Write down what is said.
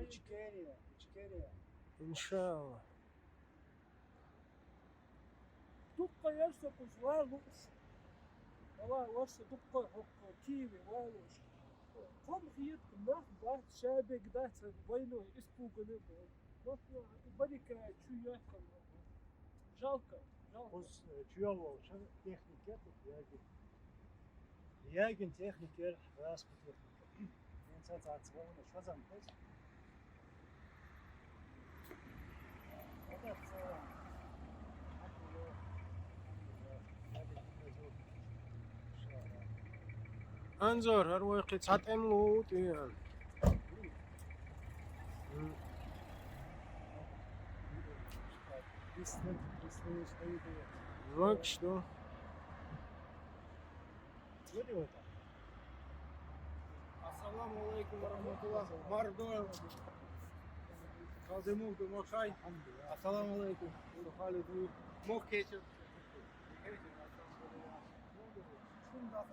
إجكارية إن شاء الله. دقة يرسق والوش والله ورسة دقة حق كيوي والوش قم خيط ناخ دات شابك دات وينو اسبو قلب نطلع بريكة شو يحكم жалко Uz čujovošanu tehnika, jēgin tehnika ir vēsku tehnika. Viens atsācis vēl un švazam pēc. أنظر هروي قطعة موت يعني. Вот что. Assalamu alaikum warahmatullah. Mardol. Kaldımı Makay. Assalamu alaikum. Hali bu. Mok geçir. Şunu da